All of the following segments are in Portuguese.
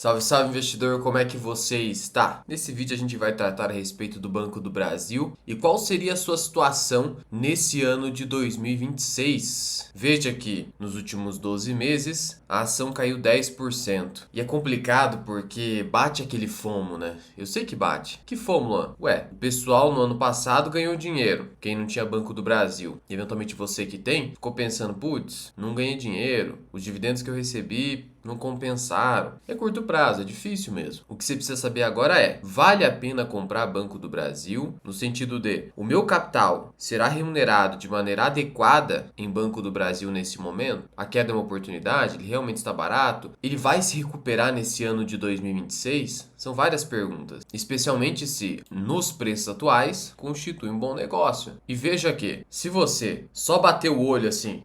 Salve, salve investidor, como é que você está? Nesse vídeo a gente vai tratar a respeito do Banco do Brasil e qual seria a sua situação nesse ano de 2026. Veja que nos últimos 12 meses a ação caiu 10%. E é complicado porque bate aquele FOMO, né? Eu sei que bate. Que FOMO, Luan? Ué, o pessoal no ano passado ganhou dinheiro, quem não tinha Banco do Brasil. E eventualmente você que tem, ficou pensando, putz, não ganhei dinheiro, os dividendos que eu recebi não compensaram. É curto prazo, é difícil mesmo. O que você precisa saber agora é, vale a pena comprar Banco do Brasil? No sentido de, o meu capital será remunerado de maneira adequada em Banco do Brasil nesse momento? A queda é uma oportunidade? Ele realmente está barato? Ele vai se recuperar nesse ano de 2026? São várias perguntas. Especialmente se, nos preços atuais, constitui um bom negócio. E veja que, se você só bater o olho assim,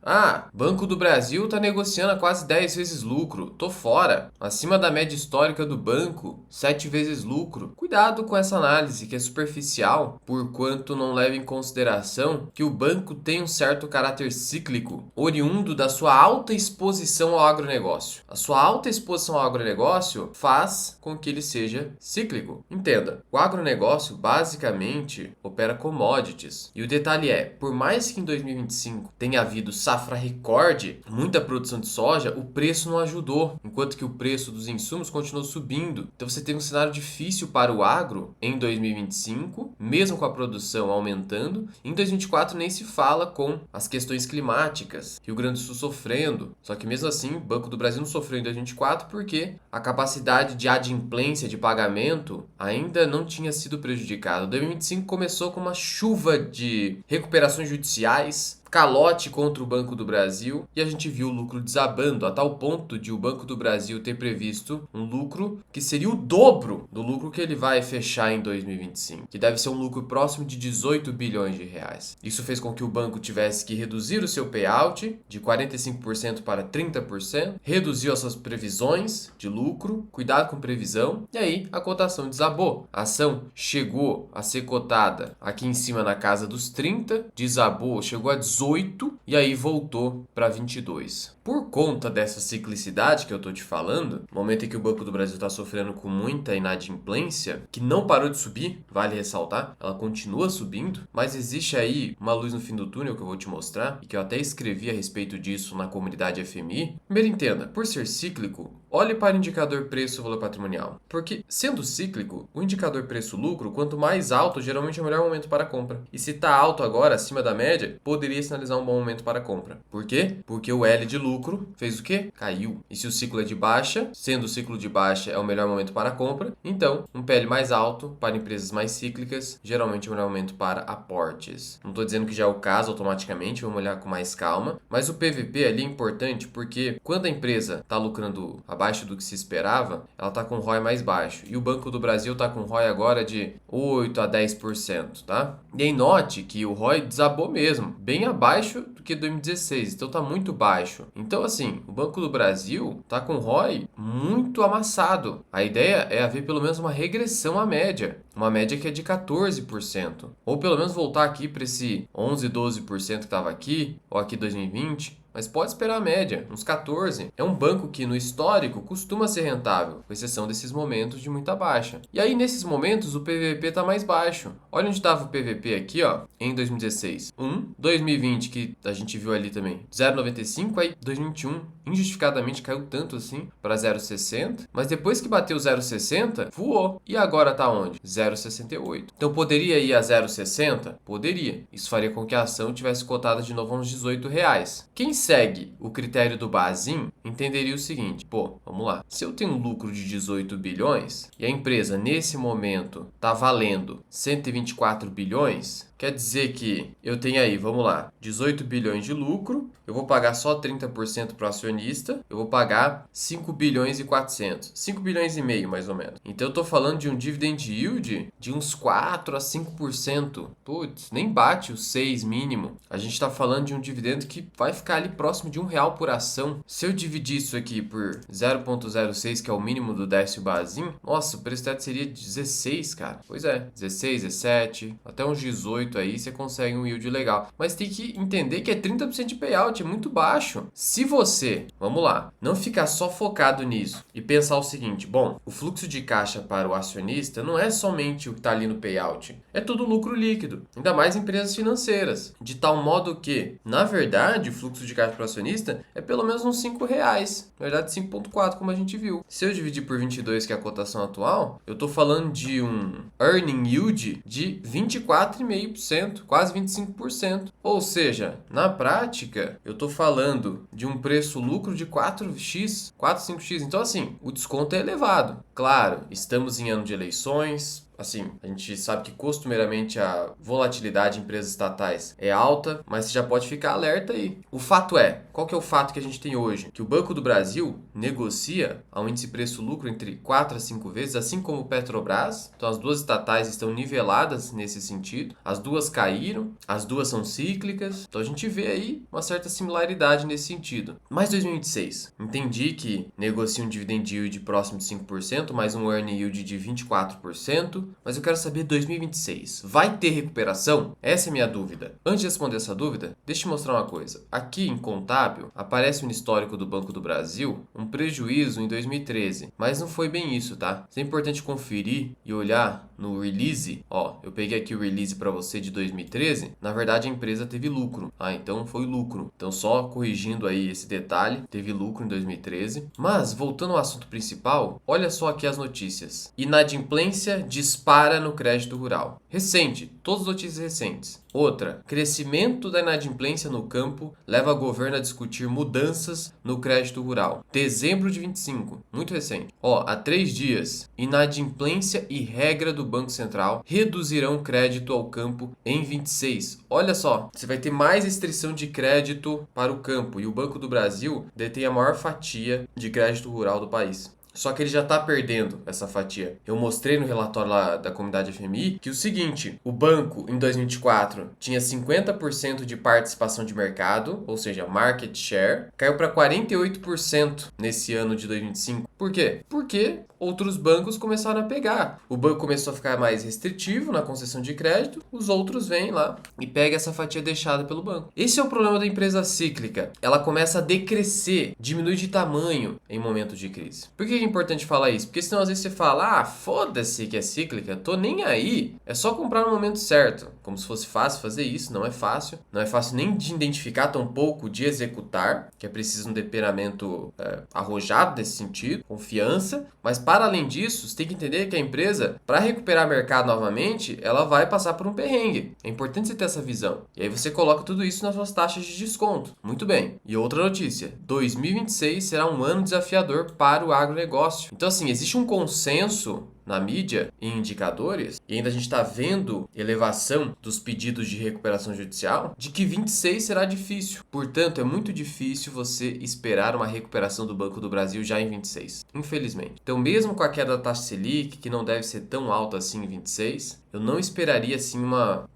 Banco do Brasil está negociando a quase 10 vezes lucro, tô fora. Acima da média histórica do banco, 7 vezes lucro. Cuidado com essa análise que é superficial, porquanto não leva em consideração que o banco tem um certo caráter cíclico, oriundo da sua alta exposição ao agronegócio. A sua alta exposição ao agronegócio faz com que ele seja cíclico. Entenda, o agronegócio basicamente opera commodities. E o detalhe é, por mais que em 2025 tenha havido safra recorde, muita produção de soja, o preço não ajudou, enquanto que o preço dos insumos continuou subindo. Então você tem um cenário difícil para o agro em 2025, mesmo com a produção aumentando. Em 2024 nem se fala com as questões climáticas, Rio Grande do Sul sofrendo. Só que mesmo assim, o Banco do Brasil não sofreu em 2024 porque a capacidade de adimplência de pagamento ainda não tinha sido prejudicada. 2025 começou com uma chuva de recuperações judiciais, calote contra o Banco do Brasil, e a gente viu o lucro desabando a tal ponto de o Banco do Brasil ter previsto um lucro que seria o dobro do lucro que ele vai fechar em 2025, que deve ser um lucro próximo de 18 bilhões de reais. Isso fez com que o banco tivesse que reduzir o seu payout de 45% para 30%, reduziu as suas previsões de lucro, cuidado com previsão, e aí a cotação desabou. A ação chegou a ser cotada aqui em cima na casa dos 30, desabou, chegou a 18 e aí voltou para 22. Por conta dessa ciclicidade que eu tô te falando, no momento em que o Banco do Brasil está sofrendo com muita inadimplência, que não parou de subir, vale ressaltar, ela continua subindo, mas existe aí uma luz no fim do túnel que eu vou te mostrar, e que eu até escrevi a respeito disso na comunidade FMI. Primeiro entenda, por ser cíclico, olhe para o indicador preço-valor patrimonial, porque sendo cíclico, o indicador preço-lucro, quanto mais alto, geralmente é o melhor momento para a compra. E se está alto agora, acima da média, poderia sinalizar um bom momento para a compra. Por quê? Porque o L de lucro fez o quê? Caiu. E se o ciclo é de baixa, sendo o ciclo de baixa é o melhor momento para a compra, então um PL mais alto para empresas mais cíclicas, geralmente é o melhor momento para aportes. Não estou dizendo que já é o caso automaticamente, vamos olhar com mais calma, mas o PVP ali é importante porque quando a empresa está lucrando abaixo do que se esperava, ela está com um ROI mais baixo. E o Banco do Brasil está com um ROI agora de 8 a 10%, tá? E aí note que o ROI desabou mesmo, bem abaixo do que 2016, então está muito baixo. Então assim, o Banco do Brasil está com ROI muito amassado. A ideia é haver pelo menos uma regressão à média. Uma média que é de 14%. Ou pelo menos voltar aqui para esse 11, 12% que estava aqui, ou aqui 2020. Mas pode esperar a média, uns 14. É um banco que no histórico costuma ser rentável, com exceção desses momentos de muita baixa. E aí nesses momentos o PVP está mais baixo. Olha onde estava o PVP aqui, ó, em 2016. 2020 que a gente viu ali também, 0,95, aí 2021 injustificadamente caiu tanto assim para 0,60, mas depois que bateu 0,60, voou. E agora tá onde? 0,68. Então poderia ir a 0,60? Poderia. Isso faria com que a ação tivesse cotada de novo a uns 18 reais. Quem segue o critério do Bazin entenderia o seguinte, vamos lá. Se eu tenho um lucro de 18 bilhões e a empresa nesse momento está valendo 124 bilhões, quer dizer que eu tenho aí, vamos lá, 18 bilhões de lucro, eu vou pagar só 30% para o acionista, eu vou pagar 5 bilhões e 400, 5 bilhões e meio mais ou menos. Então eu estou falando de um dividend yield de uns 4 a 5%. Putz, nem bate o 6 mínimo. A gente está falando de um dividendo que vai ficar ali próximo de R$ 1 por ação. Se eu dividir isso aqui por 0,06, que é o mínimo do Décio Bazin, nossa, o preço teto seria 16, cara. Pois é, 16, 17, até uns 18 aí você consegue um yield legal. Mas tem que entender que é 30% de payout, é muito baixo. Se você, vamos lá, não ficar só focado nisso e pensar o seguinte, bom, o fluxo de caixa para o acionista não é somente o que está ali no payout, é tudo lucro líquido, ainda mais empresas financeiras, de tal modo que, na verdade, o fluxo de caixa para o acionista é pelo menos uns R$ 5, na verdade 5,4 como a gente viu. Se eu dividir por 22, que é a cotação atual, eu estou falando de um earning yield de 24,5%, quase 25%. Ou seja, na prática, eu estou falando de um preço-lucro de 4x, 4, 5x. Então, assim, o desconto é elevado. Claro, estamos em ano de eleições. Assim, a gente sabe que costumeiramente a volatilidade em empresas estatais é alta, mas você já pode ficar alerta aí. O fato é, qual que é o fato que a gente tem hoje? Que o Banco do Brasil negocia a um índice preço-lucro entre 4 a 5 vezes, assim como o Petrobras. Então as duas estatais estão niveladas nesse sentido. As duas caíram, as duas são cíclicas. Então a gente vê aí uma certa similaridade nesse sentido. Mas 2026, entendi que negocia um dividend yield próximo de 5%, mais um earning yield de 24%. Mas eu quero saber 2026. Vai ter recuperação? Essa é a minha dúvida. Antes de responder essa dúvida, deixa eu te mostrar uma coisa. Aqui em contábil, aparece no histórico do Banco do Brasil um prejuízo em 2013. Mas não foi bem isso, tá? Isso é importante conferir e olhar no release. Ó, eu peguei aqui o release para você de 2013. Na verdade, a empresa teve lucro. Ah, então foi lucro. Então só corrigindo aí esse detalhe, teve lucro em 2013. Mas, voltando ao assunto principal, olha só aqui as notícias. Inadimplência dispara no crédito rural. Recente, todas as notícias recentes. Outra, crescimento da inadimplência no campo leva o governo a discutir mudanças no crédito rural. Dezembro de 25, muito recente. Ó, há 3 dias, inadimplência e regra do Banco Central reduzirão crédito ao campo em 26. Olha só, você vai ter mais restrição de crédito para o campo e o Banco do Brasil detém a maior fatia de crédito rural do país. Só que ele já está perdendo essa fatia. Eu mostrei no relatório lá da comunidade FMI que o seguinte, o banco em 2024 tinha 50% de participação de mercado, ou seja, market share, caiu para 48% nesse ano de 2025. Por quê? Porque outros bancos começaram a pegar. O banco começou a ficar mais restritivo na concessão de crédito, os outros vêm lá e pegam essa fatia deixada pelo banco. Esse é o problema da empresa cíclica. Ela começa a decrescer, diminui de tamanho em momentos de crise. Por que é importante falar isso? Porque senão às vezes você fala, foda-se que é cíclica, tô nem aí. É só comprar no momento certo. Como se fosse fácil fazer isso, não é fácil. Não é fácil nem de identificar, tampouco de executar, que é preciso um temperamento arrojado nesse sentido, confiança. Mas para além disso, você tem que entender que a empresa, para recuperar mercado novamente, ela vai passar por um perrengue. É importante você ter essa visão. E aí você coloca tudo isso nas suas taxas de desconto. Muito bem. E outra notícia, 2026 será um ano desafiador para o agronegócio. Então assim, existe um consenso na mídia e indicadores, e ainda a gente está vendo elevação dos pedidos de recuperação judicial, de que 26 será difícil. Portanto, é muito difícil você esperar uma recuperação do Banco do Brasil já em 26, infelizmente. Então, mesmo com a queda da taxa Selic, que não deve ser tão alta assim em 26, eu não esperaria assim uma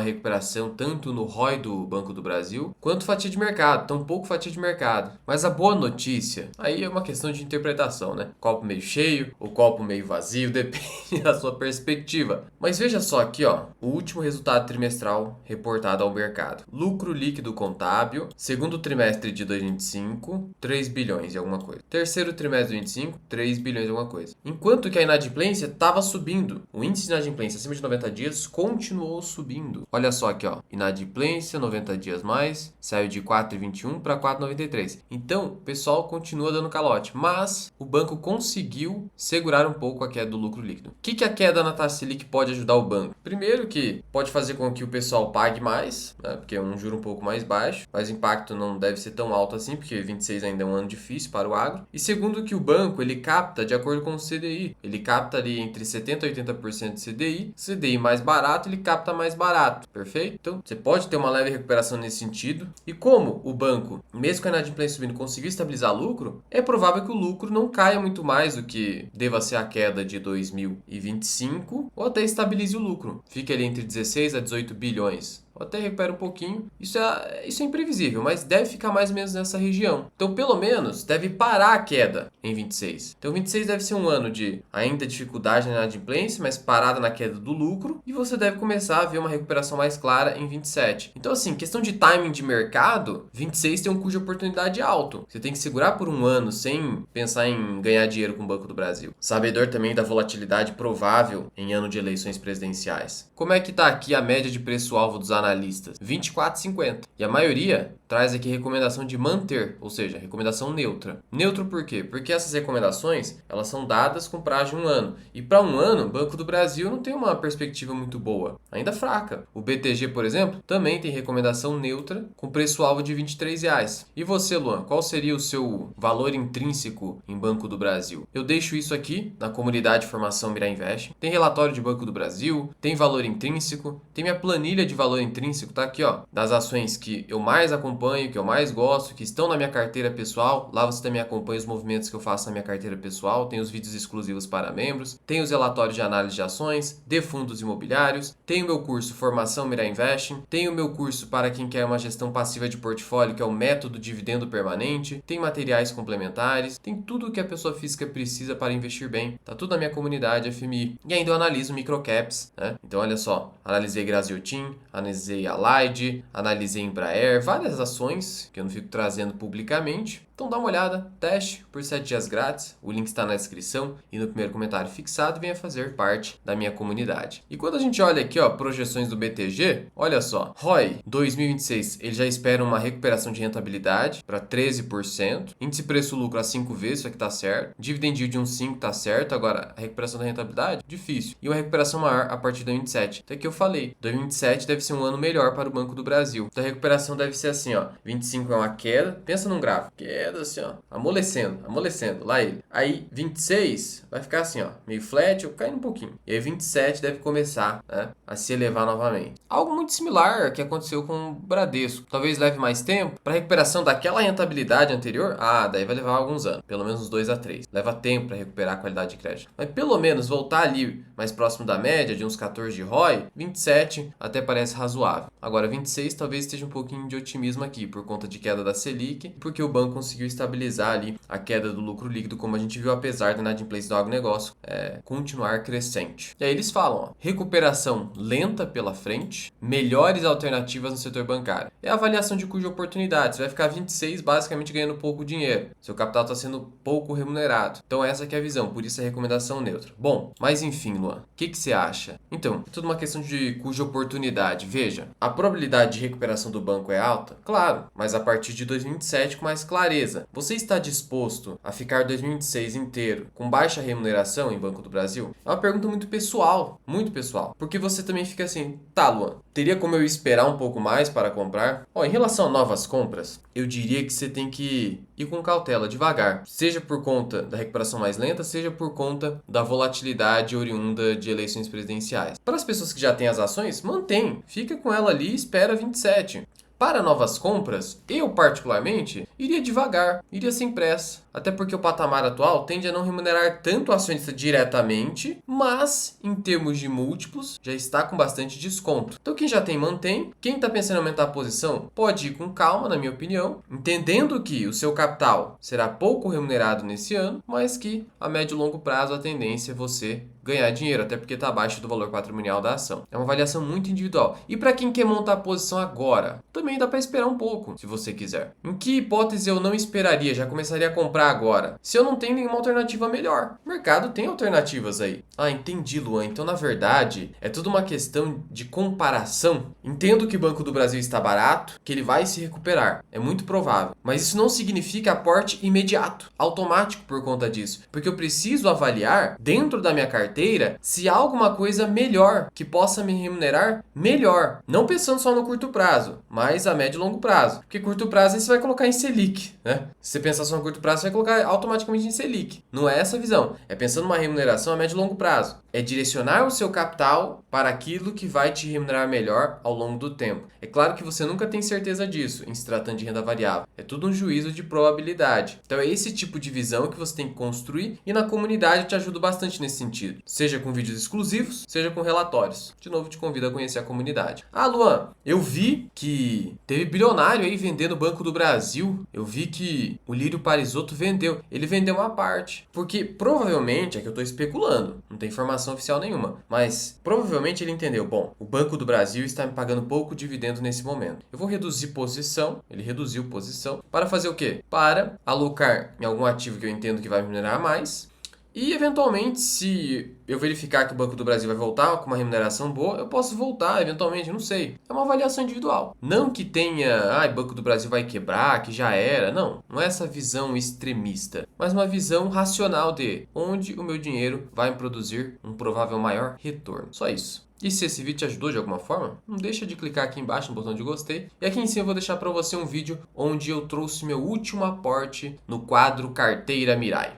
recuperação tanto no ROI do Banco do Brasil, quanto fatia de mercado, tão pouco fatia de mercado. Mas a boa notícia, aí é uma questão de interpretação, né? Copo meio cheio, ou copo meio vazio, depende da sua perspectiva. Mas veja só aqui, ó, o último resultado trimestral reportado ao mercado. Lucro líquido contábil, segundo trimestre de 2025, 3 bilhões e alguma coisa. Terceiro trimestre de 2025, 3 bilhões e alguma coisa. Enquanto que a inadimplência estava subindo. O índice de inadimplência acima de 90 dias continuou subindo. Olha só aqui, ó, inadimplência, 90 dias mais, saiu de 4,21 para 4,93. Então, o pessoal continua dando calote, mas o banco conseguiu segurar um pouco a queda do lucro líquido. O que a queda na taxa Selic pode ajudar o banco? Primeiro que pode fazer com que o pessoal pague mais, né, porque é um juro um pouco mais baixo, mas o impacto não deve ser tão alto assim, porque 26 ainda é um ano difícil para o agro. E segundo que o banco, ele capta de acordo com o CDI. Ele capta ali entre 70% e 80% de CDI. CDI mais barato, ele capta mais barato, perfeito? Então, você pode ter uma leve recuperação nesse sentido. E como o banco, mesmo com a inadimplência subindo, conseguiu estabilizar lucro, é provável que o lucro não caia muito mais do que deva ser a queda de 2025, ou até estabilize o lucro. Fica ali entre 16 a 18 bilhões. ou até recupera um pouquinho. Isso é imprevisível, mas deve ficar mais ou menos nessa região. Então, pelo menos, deve parar a queda em 26. Então, 26 deve ser um ano de ainda dificuldade na inadimplência, mas parada na queda do lucro, e você deve começar a ver uma recuperação mais clara em 27. Então, assim, questão de timing de mercado, 26 tem um custo de oportunidade alto. Você tem que segurar por um ano sem pensar em ganhar dinheiro com o Banco do Brasil. Sabedor também da volatilidade provável em ano de eleições presidenciais. Como é que está aqui a média de preço-alvo dos analistas? 24,50. E a maioria traz aqui recomendação de manter, ou seja, recomendação neutra. Neutro por quê? Porque essas recomendações, elas são dadas com prazo de um ano. E para um ano, o Banco do Brasil não tem uma perspectiva muito boa, ainda fraca. O BTG, por exemplo, também tem recomendação neutra com preço-alvo de R$ 23. E você, Luan, qual seria o seu valor intrínseco em Banco do Brasil? Eu deixo isso aqui na comunidade Formação Mirai Invest. Tem relatório de Banco do Brasil, tem valor intrínseco, tem minha planilha de valor intrínseco, tá aqui, ó, das ações que eu mais acompanho, que eu mais gosto, que estão na minha carteira pessoal. Lá você também acompanha os movimentos que eu faço na minha carteira pessoal, tem os vídeos exclusivos para membros, tem os relatórios de análise de ações, de fundos imobiliários, tem o meu curso Formação Mirai Investing, tem o meu curso para quem quer uma gestão passiva de portfólio, que é o método dividendo permanente, tem materiais complementares, tem tudo o que a pessoa física precisa para investir bem. Tá tudo na minha comunidade FMI. E ainda eu analiso microcaps, né? Então olha só, analisei Graziotin, analisei Allied, analisei Embraer, várias ações que eu não fico trazendo publicamente. Então dá uma olhada, teste por 7 dias grátis, o link está na descrição e no primeiro comentário fixado, e venha fazer parte da minha comunidade. E quando a gente olha aqui, ó, projeções do BTG, olha só, ROI 2026, ele já espera uma recuperação de rentabilidade para 13%, índice preço-lucro a 5 vezes, isso aqui tá certo, dividend yield de 1,5 tá certo, agora a recuperação da rentabilidade, difícil, e uma recuperação maior a partir de 2027. Até que eu falei, 2027 deve ser um ano melhor para o Banco do Brasil. Então a recuperação deve ser assim, ó, 25 é uma queda, pensa num gráfico, queda assim, ó, amolecendo, lá ele. Aí 26 vai ficar assim, ó, meio flat ou caindo um pouquinho. E aí 27 deve começar, né, a se elevar novamente. Algo muito similar que aconteceu com o Bradesco. Talvez leve mais tempo para recuperação daquela rentabilidade anterior. Daí vai levar alguns anos, pelo menos uns 2 a 3. Leva tempo para recuperar a qualidade de crédito. Mas pelo menos voltar ali mais próximo da média de uns 14 de ROI, 27 até parece razoável. Agora 26 talvez esteja um pouquinho de otimismo aqui por conta de queda da Selic, porque o banco conseguiu estabilizar ali a queda do lucro líquido, como a gente viu, apesar da inadimplência do agronegócio continuar crescente. E aí eles falam, ó, recuperação lenta pela frente, melhores alternativas no setor bancário. É a avaliação de custo de oportunidade. Você vai ficar 26 basicamente ganhando pouco dinheiro. Seu capital está sendo pouco remunerado. Então essa que é a visão, por isso a recomendação neutra. Bom, mas enfim, Luan, o que você acha? Então, é tudo uma questão de custo de oportunidade. Veja, a probabilidade de recuperação do banco é alta? Claro, mas a partir de 2027 com mais clareza. Você está disposto a ficar 2026 inteiro com baixa remuneração em Banco do Brasil? É uma pergunta muito pessoal, porque você também fica assim, tá, Luan, teria como eu esperar um pouco mais para comprar? Em relação a novas compras, eu diria que você tem que ir com cautela, devagar, seja por conta da recuperação mais lenta, seja por conta da volatilidade oriunda de eleições presidenciais. Para as pessoas que já têm as ações, mantém, fica com ela ali e espera 27. Para novas compras, eu particularmente iria devagar, iria sem pressa. Até porque o patamar atual tende a não remunerar tanto o acionista diretamente, mas em termos de múltiplos já está com bastante desconto. Então quem já tem, mantém. Quem está pensando em aumentar a posição pode ir com calma, na minha opinião, entendendo que o seu capital será pouco remunerado nesse ano, mas que a médio e longo prazo a tendência é você ganhar dinheiro, até porque está abaixo do valor patrimonial da ação. É uma avaliação muito individual. E para quem quer montar a posição agora, também dá para esperar um pouco, se você quiser. Em que hipótese eu não esperaria, já começaria a comprar agora? Se eu não tenho nenhuma alternativa melhor. O mercado tem alternativas aí. Entendi, Luan. Então, na verdade, é tudo uma questão de comparação. Entendo que o Banco do Brasil está barato, que ele vai se recuperar. É muito provável. Mas isso não significa aporte imediato, automático por conta disso. Porque eu preciso avaliar, dentro da minha carteira, se há alguma coisa melhor que possa me remunerar melhor. Não pensando só no curto prazo, mas a médio e longo prazo. Porque curto prazo aí você vai colocar em Selic, né? Se você pensar só no curto prazo, você vai colocar automaticamente em Selic. Não é essa a visão. É pensando numa remuneração a médio e longo prazo. É direcionar o seu capital para aquilo que vai te remunerar melhor ao longo do tempo. É claro que você nunca tem certeza disso em se tratando de renda variável. É tudo um juízo de probabilidade. Então é esse tipo de visão que você tem que construir, e na comunidade eu te ajudo bastante nesse sentido. seja com vídeos exclusivos, seja com relatórios. De novo, te convido a conhecer a comunidade. Ah, Luan, eu vi que teve bilionário aí vendendo o Banco do Brasil. Eu vi que o Lírio Parisotto vendeu. Ele vendeu uma parte. Porque provavelmente, é que eu estou especulando, não tem informação oficial nenhuma, mas provavelmente ele entendeu, bom, o Banco do Brasil está me pagando pouco dividendo nesse momento. Eu vou reduzir posição, ele reduziu posição, para fazer o quê? Para alocar em algum ativo que eu entendo que vai me minerar mais. E, eventualmente, se eu verificar que o Banco do Brasil vai voltar com uma remuneração boa, eu posso voltar, eventualmente, não sei. É uma avaliação individual. Não que tenha, o Banco do Brasil vai quebrar, que já era. Não, não é essa visão extremista, mas uma visão racional de onde o meu dinheiro vai me produzir um provável maior retorno. Só isso. E se esse vídeo te ajudou de alguma forma, não deixa de clicar aqui embaixo no botão de gostei. E aqui em cima eu vou deixar para você um vídeo onde eu trouxe meu último aporte no quadro Carteira Mirai.